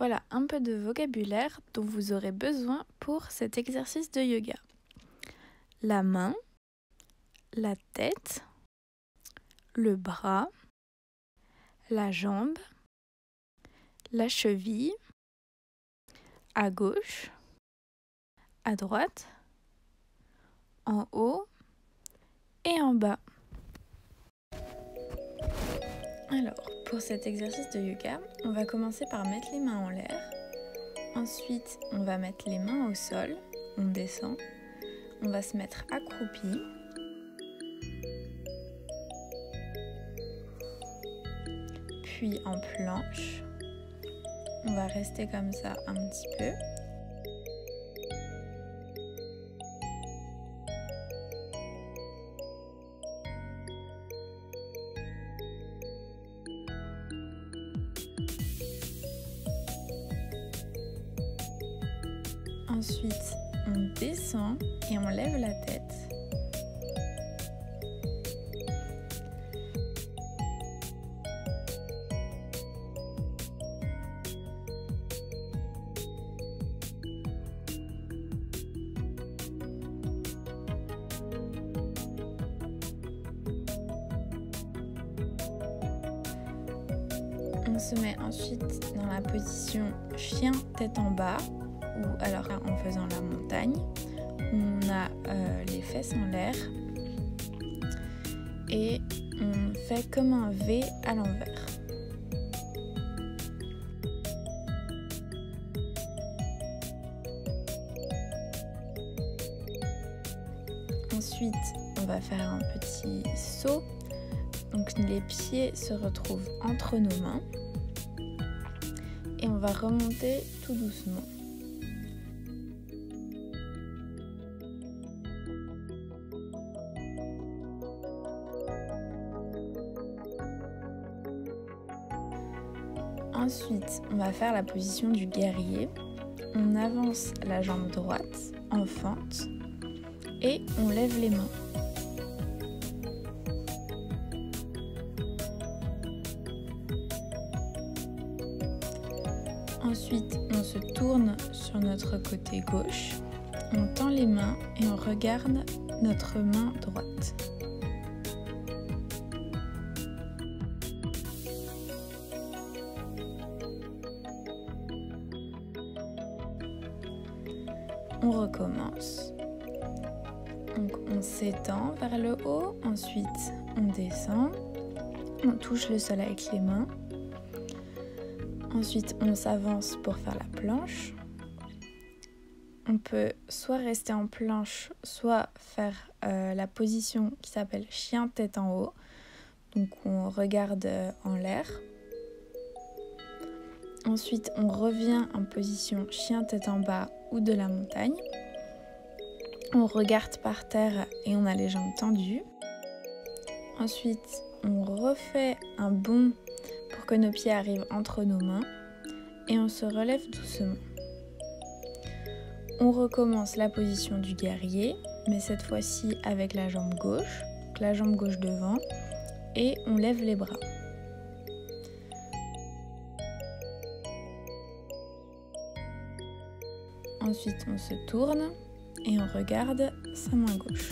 Voilà un peu de vocabulaire dont vous aurez besoin pour cet exercice de yoga. La main, la tête, le bras, la jambe, la cheville, à gauche, à droite, en haut et en bas. Alors, pour cet exercice de yoga, on va commencer par mettre les mains en l'air. Ensuite, on va mettre les mains au sol, on descend. On va se mettre accroupi. Puis en planche. On va rester comme ça un petit peu. Ensuite, on descend et on lève la tête. On se met ensuite dans la position chien tête en bas, ou alors en faisant la montagne. On a les fesses en l'air et on fait comme un V à l'envers. Ensuite, on va faire un petit saut. Donc les pieds se retrouvent entre nos mains et on va remonter tout doucement. Ensuite, on va faire la position du guerrier. On avance la jambe droite en fente et on lève les mains. Ensuite, on se tourne sur notre côté gauche, on tend les mains et on regarde notre main droite. On recommence. Donc on s'étend vers le haut, ensuite on descend, on touche le sol avec les mains. Ensuite, on s'avance pour faire la planche. On peut soit rester en planche, soit faire la position qui s'appelle chien tête en haut. Donc on regarde en l'air. Ensuite, on revient en position chien tête en bas ou de la montagne. On regarde par terre et on a les jambes tendues. Ensuite, on refait un bond pour que nos pieds arrivent entre nos mains et on se relève doucement. On recommence la position du guerrier, mais cette fois-ci avec la jambe gauche, donc la jambe gauche devant, et on lève les bras. Ensuite, on se tourne et on regarde sa main gauche.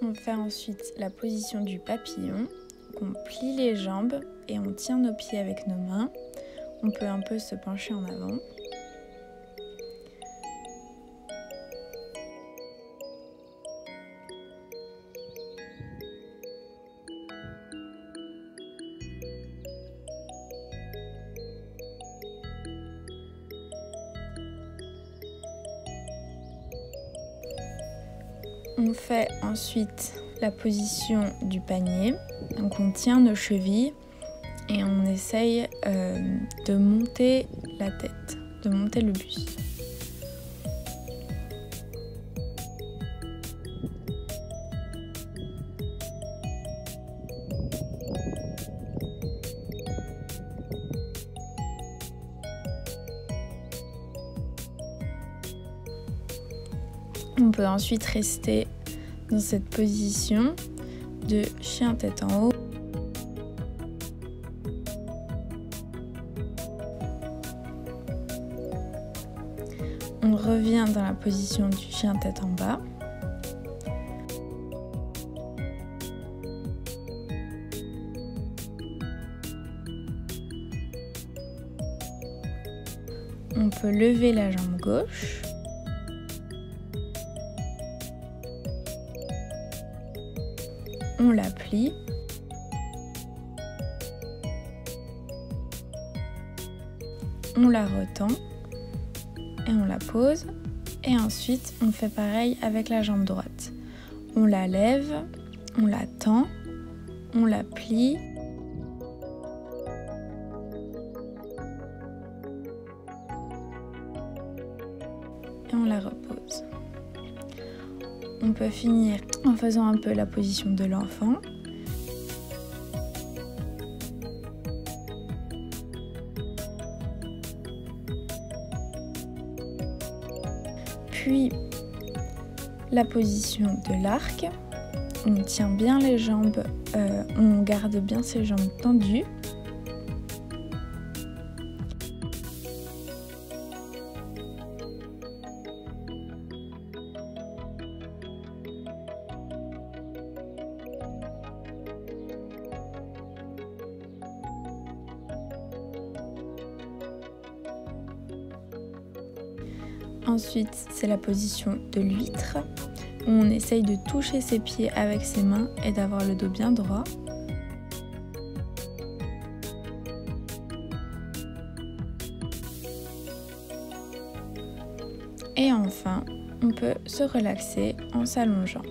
On fait ensuite la position du papillon. On plie les jambes et on tient nos pieds avec nos mains. On peut un peu se pencher en avant. On fait ensuite la position du panier. Donc on tient nos chevilles et on essaye de monter la tête, de monter le buste. On peut ensuite rester dans cette position de chien tête en haut. On revient dans la position du chien tête en bas. On peut lever la jambe gauche. On la plie. On la retend et on la pose. Et ensuite, on fait pareil avec la jambe droite. On la lève, on la tend, on la plie. Et on la repose. On peut finir en faisant un peu la position de l'enfant. Puis la position de l'arc. On tient bien les jambes, on garde bien ses jambes tendues. Ensuite, c'est la position de l'huître, où on essaye de toucher ses pieds avec ses mains et d'avoir le dos bien droit. Et enfin, on peut se relaxer en s'allongeant.